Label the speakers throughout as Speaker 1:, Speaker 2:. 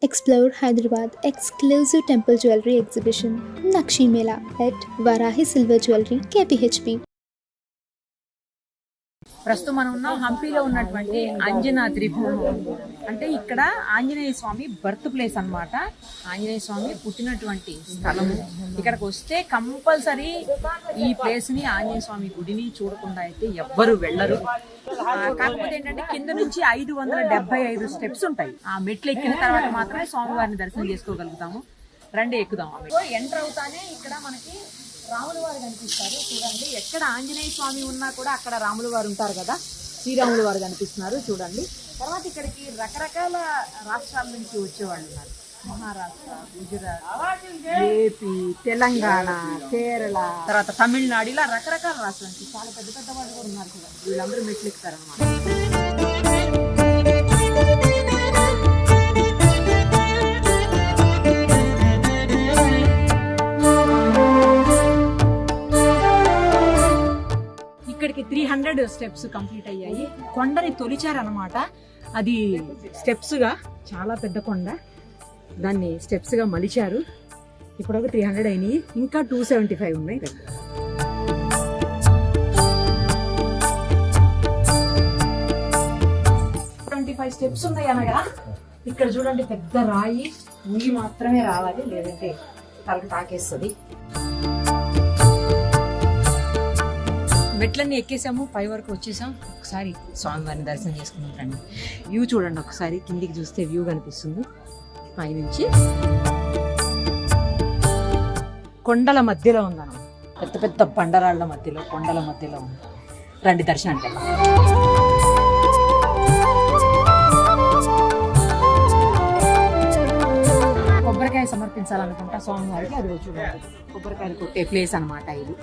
Speaker 1: Explore Hyderabad exclusive temple jewelry exhibition Nakshi Mela at Varahi Silver Jewelry KPHP.
Speaker 2: ప్రస్తుతం మనం ఉన్నాం హంపీలో ఉన్నటువంటి అంజనాద్రి అంటే ఇక్కడ ఆంజనేయ స్వామి బర్త్ ప్లేస్ అన్నమాట. ఆంజనేయ స్వామి పుట్టినటువంటి స్థలము. ఇక్కడికి వస్తే కంపల్సరీ ఈ ప్లేస్ ని ఆంజనేయ స్వామి గుడిని చూడకుండా అయితే ఎవ్వరు వెళ్ళరు. కాకపోతే ఏంటంటే కింద నుంచి 575 స్టెప్స్ ఉంటాయి. ఆ మెట్లు ఎక్కిన తర్వాత మాత్రమే స్వామివారిని దర్శనం చేసుకోగలుగుతాము. రండి ఎక్కుదాం. ఎంటర్ అవుతానే ఇక్కడ మనకి రాముల వారు కనిపిస్తారు. చూడండి, ఎక్కడ ఆంజనేయ స్వామి ఉన్నా కూడా అక్కడ రాముల వారు ఉంటారు కదా, శ్రీరాముల వారు కనిపిస్తున్నారు. చూడండి, తర్వాత ఇక్కడికి రకరకాల రాష్ట్రాల నుంచి వచ్చేవాళ్ళు ఉన్నారు. మహారాష్ట్ర, గుజరాత్, ఏపీ, తెలంగాణ, కేరళ, తర్వాత తమిళనాడు, ఇలా రకరకాల రాష్ట్రాల నుంచి చాలా పెద్ద పెద్ద వాళ్ళు కూడా ఉన్నారు. చూడండి, వీళ్ళందరూ మెట్లు ఎక్కుతారు అన్నమాట. ఇక్కడికి 300 స్టెప్స్ కంప్లీట్ అయ్యాయి. కొండని తొలిచారనమాట. అది స్టెప్స్గా, చాలా పెద్ద కొండ, దాన్ని స్టెప్స్గా మలిచారు. ఇప్పుడు ఒక 300 అయినాయి, ఇంకా 275 ఉన్నాయి. 25 స్టెప్స్ ఉన్నాయి అనగా ఇక్కడ చూడండి, పెద్ద రాయి ఉంగి మాత్రమే రావాలి, లేదంటే తలకు తాకేస్తుంది. మెట్లన్నీ ఎక్కేసాము, పై వరకు వచ్చేసాం. ఒకసారి స్వామివారిని దర్శనం చేసుకున్నాం. రండి, వ్యూ చూడండి ఒకసారి. కిందికి చూస్తే వ్యూ కనిపిస్తుంది పై నుంచి. కొండల మధ్యలో ఉందన్నమాట, పెద్ద పెద్ద బండరాళ్ల మధ్యలో, కొండల మధ్యలో ఉంది. రండి దర్శనానికి వెళ్దాం. కొబ్బరికాయ సమర్పించాలనుకుంటా స్వామివారికి. అది చూడండి, కొబ్బరికాయలు కొట్టే ప్లేస్ అనమాట ఇది.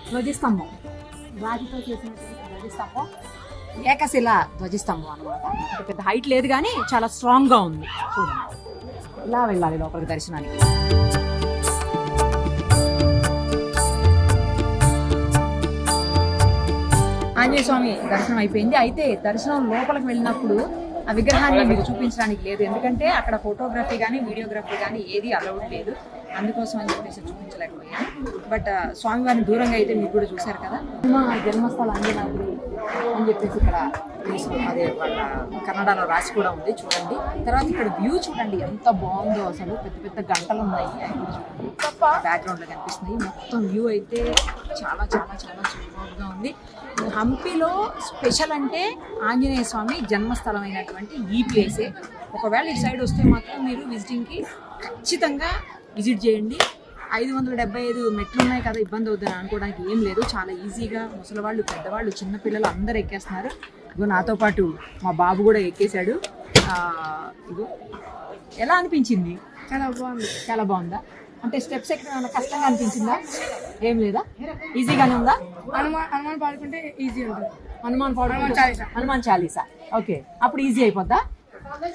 Speaker 2: ధ్వజస్తంభం, రాతితో చేసినటువంటి ధ్వజస్తంభం, ఏకశిల ధ్వజస్తంభం అనమాట. పెద్ద హైట్ లేదు కానీ చాలా స్ట్రాంగ్ గా ఉంది. చూడండి, ఇలా వెళ్ళాలి లోపలికి దర్శనానికి. ఆంజనేయ స్వామి దర్శనం అయిపోయింది. అయితే దర్శనం లోపలికి వెళ్ళినప్పుడు ఆ విగ్రహాన్ని మీకు చూపించడానికి లేదు, ఎందుకంటే అక్కడ ఫోటోగ్రఫీ కానీ వీడియోగ్రఫీ కానీ ఏది అలౌడ్ లేదు. అందుకోసం అని చెప్పేసి చూపించలేకపోయాను. బట్ స్వామివారిని దూరంగా అయితే మీరు కూడా చూశారు కదా. మా జన్మస్థలం అంజనాద్రి అని చెప్పేసి ఇక్కడ అదే వాళ్ళ కన్నడలో రాసి కూడా ఉంది. చూడండి, తర్వాత ఇక్కడ వ్యూ చూడండి ఎంత బాగుందో అసలు. పెద్ద పెద్ద గంటలు ఉన్నాయి, బ్యాక్గ్రౌండ్ లో కనిపిస్తుంది. మొత్తం వ్యూ అయితే చాలా చాలా చాలా సూపర్గా ఉంది. హంపీలో స్పెషల్ అంటే ఆంజనేయ స్వామి జన్మస్థలం అయినటువంటి ఈ ప్లేసే. ఒకవేళ ఈ సైడ్ వస్తే మాత్రం మీరు విజిటింగ్కి ఖచ్చితంగా విజిట్ చేయండి. 575 మెట్లు ఉన్నాయి కదా, ఇబ్బంది అవుతుందని అనుకోవడానికి ఏం లేదు. చాలా ఈజీగా ముసలివాళ్ళు, పెద్దవాళ్ళు, చిన్నపిల్లలు అందరూ ఎక్కేస్తున్నారు. ఇగో నాతో పాటు మా బాబు కూడా ఎక్కేశాడు. ఇగో ఎలా అనిపించింది?
Speaker 3: చాలా బాగుంది.
Speaker 2: చాలా బాగుందా? అంటే స్టెప్స్ ఎక్కడైనా కష్టంగా అనిపించిందా? ఏం లేదా, ఈజీగానే ఉందా?
Speaker 3: హనుమాన్ పాడుకుంటే ఈజీ ఉంటుంది.
Speaker 2: హనుమాన్ చాలీసా, ఓకే, అప్పుడు ఈజీ అయిపోద్దా?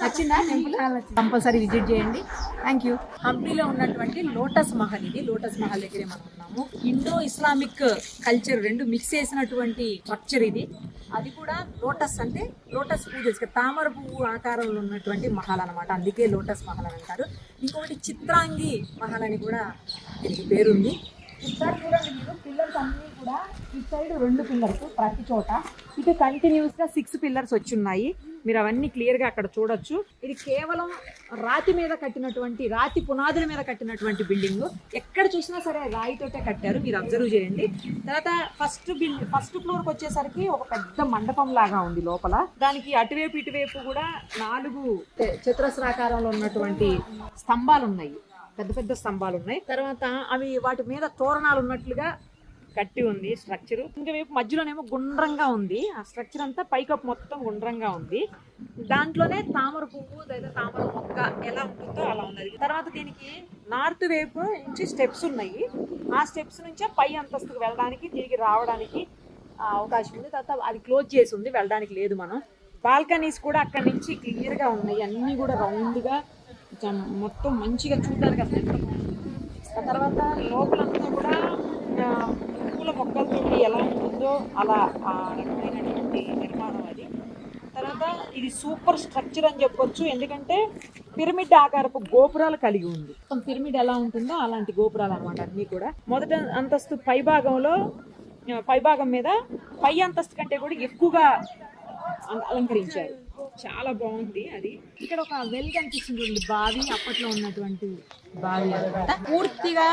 Speaker 2: నచ్చిందా టెంపుల్? కంపల్సరీ విజిట్ చేయండి. Thank you. హంపీలో ఉన్నటువంటి లోటస్ మహల్ ఇది. లోటస్ మహల్ దగ్గరే మనం ఉన్నాము. ఇండో ఇస్లామిక్ కల్చర్ రెండు మిక్స్ చేసినటువంటి స్ట్రక్చర్ ఇది. అది కూడా లోటస్ అంటే లోటస్ పూజ, తామర పువ్వు ఆకారంలో ఉన్నటువంటి మహల్ అనమాట. అందుకే లోటస్ మహల్ అని అంటారు. ఇంకొకటి చిత్రాంగి మహల్ అని కూడా దీనికి పేరుంది. ఇక్కడ చూడండి మీరు, పిల్లర్స్ అన్నీ కూడా ఈ సైడ్ 2 పిల్లర్స్ ప్రతి చోట, ఇటు కంటిన్యూస్గా 6 పిల్లర్స్ వచ్చి ఉన్నాయి. మీరు అవన్నీ క్లియర్గా అక్కడ చూడొచ్చు. ఇది కేవలం రాతి మీద కట్టినటువంటి, రాతి పునాదుల మీద కట్టినటువంటి బిల్డింగ్. ఎక్కడ చూసినా సరే రాయితోటే కట్టారు, మీరు అబ్జర్వ్ చేయండి. తర్వాత ఫస్ట్ ఫ్లోర్కి వచ్చేసరికి ఒక పెద్ద మండపం లాగా ఉంది లోపల. దానికి అటువైపు ఇటువైపు కూడా 4 చతురస్రాకారంలో ఉన్నటువంటి స్తంభాలు ఉన్నాయి, పెద్ద పెద్ద స్తంభాలు ఉన్నాయి. తర్వాత అవి వాటి మీద తోరణాలు ఉన్నట్లుగా కట్టి ఉంది స్ట్రక్చర్. ఇంకవైపు మధ్యలోనేమో గుండ్రంగా ఉంది. ఆ స్ట్రక్చర్ అంతా పైకప్పు మొత్తం గుండ్రంగా ఉంది. దాంట్లోనే తామర పువ్వు లేదా తామర మొక్క ఎలా ఉంటుందో అలా ఉన్నది. తర్వాత దీనికి నార్త్ వైపు నుంచి స్టెప్స్ ఉన్నాయి. ఆ స్టెప్స్ నుంచే పై అంతస్తుకు వెళ్ళడానికి, తిరిగి రావడానికి అవకాశం ఉంది. తర్వాత అది క్లోజ్ చేసి ఉంది, వెళ్ళడానికి లేదు. మనం బాల్కనీస్ కూడా అక్కడి నుంచి క్లియర్గా ఉన్నాయి. అన్నీ కూడా రౌండ్గా మొత్తం మంచిగా చూడడానికి అసలు ఎంత బాగుంది. ఆ తర్వాత లోపలంతా కూడా పూల మొక్కలతో ఎలా ఉంటుందో అలా ఆ రకమైనటువంటి నిర్మాణం అది. తర్వాత ఇది సూపర్ స్ట్రక్చర్ అని చెప్పొచ్చు. ఎందుకంటే పిరమిడ్ ఆకారపు గోపురాలు కలిగి ఉంది. పిరమిడ్ ఎలా ఉంటుందో అలాంటి గోపురాలు అనమాట అన్ని కూడా. మొదటి అంతస్తు పైభాగం మీద పై అంతస్తు కంటే కూడా ఎక్కువగా అలంకరించారు. చాలా బాగుంది అది. ఇక్కడ ఒక వెల్ కనిపిస్తుంది, బావి, అప్పట్లో ఉన్నటువంటి బావి అనమాట. పూర్తిగా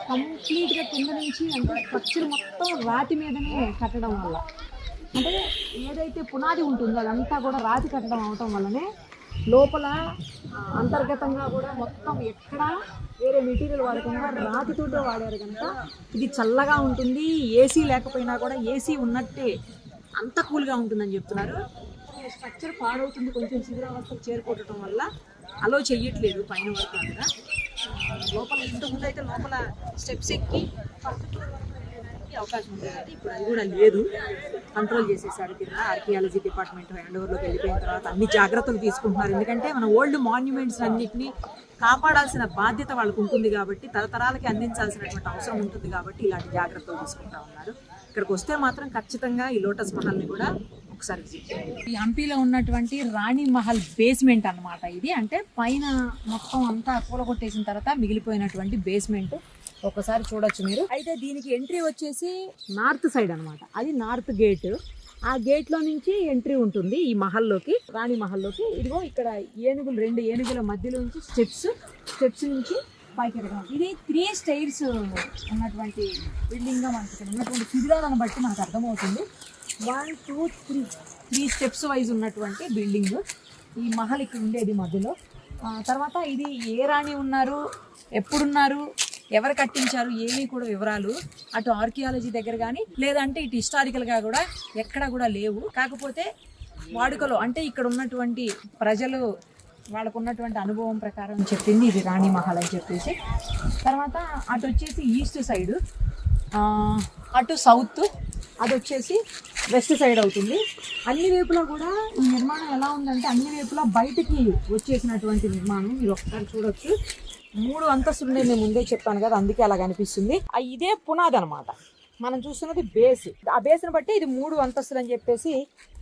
Speaker 2: కంప్లీట్ గా కింద నుంచి అంటే స్ట్రక్చర్ మొత్తం రాతి మీదనే కట్టడం వల్ల, అంటే ఏదైతే పునాది ఉంటుందో అదంతా కూడా రాతి కట్టడం అవటం వల్లనే లోపల అంతర్గతంగా కూడా మొత్తం ఎక్కడా వేరే మెటీరియల్ వాడకుండా రాతితోటే వాడారు కనుక ఇది చల్లగా ఉంటుంది. ఏసీ లేకపోయినా కూడా ఏసీ ఉన్నట్టే అంత కూల్గా ఉంటుందని చెప్తున్నారు. స్ట్రక్చర్ పాడవుతుంది, కొంచెం శిథిలావస్థకు చేరుకోవటం వల్ల అలో చెయ్యట్లేదు పైన వరకు అంతా. లోపల ఇంతకుముందు అయితే లోపల స్టెప్స్ ఎక్కి అవకాశం ఉంటుంది, ఇప్పుడు అది కూడా లేదు, కంట్రోల్ చేసేసారు కింద. ఆర్కియాలజీ డిపార్ట్మెంట్ హ్యాండ్ ఓవర్లోకి వెళ్ళిపోయిన తర్వాత అన్ని జాగ్రత్తలు తీసుకుంటున్నారు. ఎందుకంటే మన ఓల్డ్ మాన్యుమెంట్స్ అన్నింటినీ కాపాడాల్సిన బాధ్యత వాళ్ళకు ఉంటుంది కాబట్టి, తరతరాలకి అందించాల్సినటువంటి అవసరం ఉంటుంది కాబట్టి ఇలాంటి జాగ్రత్తలు తీసుకుంటా ఉన్నారు. ఇక్కడికి వస్తే మాత్రం ఖచ్చితంగా ఈ లోటస్ మహల్ని కూడా ఒకసారి విజిట్ చేయండి. ఈ హంపీలో ఉన్నటువంటి రాణి మహల్ బేస్మెంట్ అన్నమాట ఇది. అంటే పైన మొత్తం అంతా కూలగొట్టేసిన తర్వాత మిగిలిపోయినటువంటి బేస్మెంట్ ఒకసారి చూడొచ్చు మీరు. అయితే దీనికి ఎంట్రీ వచ్చేసి నార్త్ సైడ్ అన్నమాట. అది నార్త్ గేట్. ఆ గేట్ లో నుంచి ఎంట్రీ ఉంటుంది ఈ మహల్లోకి, రాణి మహల్లోకి. ఇదిగో ఇక్కడ ఏనుగులు, 2 ఏనుగుల మధ్యలో నుంచి స్టెప్స్ నుంచి పైకి ఎదగడం. ఇది 3 స్టైర్స్ ఉన్నటువంటి బిల్డింగ్ గా మనకి ఇక్కడ ఉన్నటువంటి శిథిలాలను బట్టి మనకు అర్థమవుతుంది. 1 2 3 స్టెప్స్ వైజ్ ఉన్నటువంటి బిల్డింగ్ ఈ మహల్ ఇక్కడ ఉండేది మధ్యలో. తర్వాత ఇది ఏ రాణి ఉన్నారు, ఎప్పుడున్నారు, ఎవరు కట్టించారు, ఏమీ కూడా వివరాలు అటు ఆర్కియాలజీ దగ్గర కానీ లేదంటే ఇటు హిస్టారికల్గా కూడా ఎక్కడ కూడా లేవు. కాకపోతే వాడుకలో అంటే ఇక్కడ ఉన్నటువంటి ప్రజలు వాళ్ళకు ఉన్నటువంటి అనుభవం ప్రకారం చెప్పింది ఇది రాణి మహల్ అని చెప్పేసి. తర్వాత అటు వచ్చేసి ఈస్ట్ సైడ్, అటు సౌత్, అది వచ్చేసి వెస్ట్ సైడ్ అవుతుంది. అన్ని వైపులా కూడా ఈ నిర్మాణం ఎలా ఉందంటే అన్ని వైపులా బయటికి వచ్చేసినటువంటి నిర్మాణం. మీరు ఒకసారి చూడొచ్చు. 3 అంతస్తులు నేను ముందే చెప్పాను కదా, అందుకే అలా కనిపిస్తుంది. ఇదే పునాది అనమాట. మనం చూస్తున్నది బేస్. ఆ బేస్ని బట్టి ఇది 3 అంతస్తులు అని చెప్పేసి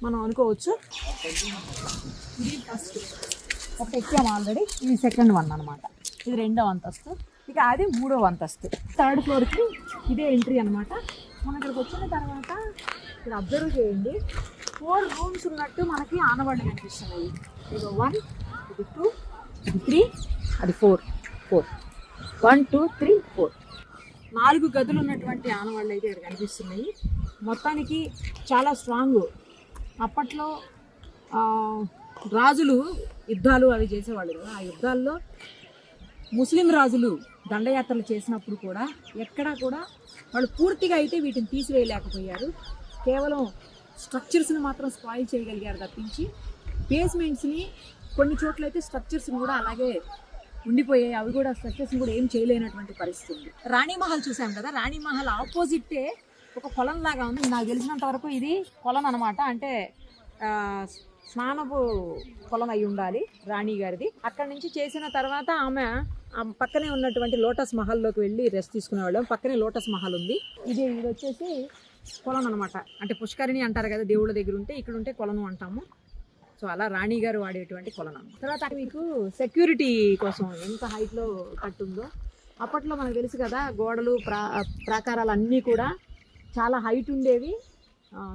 Speaker 2: మనం అనుకోవచ్చు. ఇది ఫస్ట్ ఒకటి ఎక్కాము ఆల్రెడీ, ఇది సెకండ్ వన్ అనమాట. ఇది 2వ అంతస్తు, ఇక అది 3వ అంతస్తు. 3rd ఫ్లోర్కి ఇదే ఎంట్రీ అనమాట. మనం ఇక్కడికి వచ్చిన తర్వాత ఇక్కడ అబ్జర్వ్ చేయండి, 4 రూమ్స్ ఉన్నట్టు మనకి ఆనవాళ్ళు కనిపిస్తున్నాయి. ఇది 1, ఇది 2, ఇది 3, అది 4. 1 2 3 4 4 గదులు ఉన్నటువంటి ఆనవాళ్ళు అయితే ఇక్కడ కనిపిస్తున్నాయి. మొత్తానికి చాలా స్ట్రాంగ్. అప్పట్లో రాజులు యుద్ధాలు అవి చేసేవాళ్ళు కదా, ఆ యుద్ధాల్లో ముస్లిం రాజులు దండయాత్రలు చేసినప్పుడు కూడా ఎక్కడా కూడా వాళ్ళు పూర్తిగా అయితే వీటిని తీసివేయలేకపోయారు. కేవలం స్ట్రక్చర్స్ని మాత్రం స్పాయిల్ చేయగలిగారు తప్పించి బేస్మెంట్స్ని కొన్ని చోట్ల అయితే స్ట్రక్చర్స్ని కూడా అలాగే ఉండిపోయాయి. అవి కూడా స్ట్రక్చర్స్ని కూడా ఏం చేయలేనటువంటి పరిస్థితి ఉంది. రాణి మహల్ చూసాం కదా, రాణి మహల్ ఆపోజిట్టే ఒక కొలం లాగా ఉంది. నాకు తెలిసినంత వరకు ఇది కొలం అనమాట. అంటే స్నానపు కొలం అయి ఉండాలి రాణి గారిది. అక్కడ నుంచి చేసిన తర్వాత ఆమె పక్కనే ఉన్నటువంటి లోటస్ మహల్లోకి వెళ్ళి రెస్ట్ తీసుకునేవాళ్ళం. పక్కనే లోటస్ మహల్ ఉంది. ఇది వచ్చేసి కొలను అనమాట. అంటే పుష్కరిణి అంటారు కదా దేవుళ్ళ దగ్గర ఉంటే, ఇక్కడ ఉంటే కొలను అంటాము. సో అలా రాణి గారు వాడేటువంటి కొలను. తర్వాత మీకు సెక్యూరిటీ కోసం ఎంత హైట్లో కట్టుందో, అప్పట్లో మనకు తెలుసు కదా గోడలు ప్రాకారాలు అన్నీ కూడా చాలా హైట్ ఉండేవి.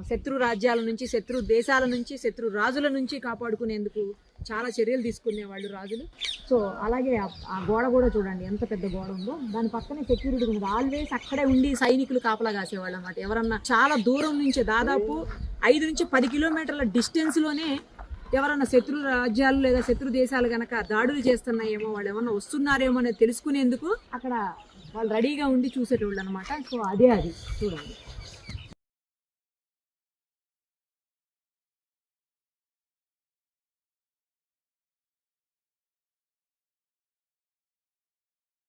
Speaker 2: శత్రు రాజ్యాల నుంచి, శత్రు దేశాల నుంచి, శత్రు రాజుల నుంచి కాపాడుకునేందుకు చాలా చర్యలు తీసుకునేవాళ్ళు రాజులు. సో అలాగే ఆ గోడ కూడా చూడండి ఎంత పెద్ద గోడ ఉందో. దాని పక్కనే సెక్యూరిటీ ఉంది. ఆల్వేస్ అక్కడే ఉండి సైనికులు కాపలా కాసేవాళ్ళు అన్నమాట. ఎవరన్నా చాలా దూరం నుంచి, దాదాపు 5 నుంచి 10 కిలోమీటర్ల డిస్టెన్స్లోనే ఎవరన్నా శత్రు రాజ్యాలు లేదా శత్రు దేశాలు కనుక దాడులు చేస్తున్నాయేమో, వాళ్ళు ఏమన్నా వస్తున్నారేమో అనేది తెలుసుకునేందుకు అక్కడ వాళ్ళు రెడీగా ఉండి చూసేటోళ్ళు అనమాట. సో అదే అది చూడండి.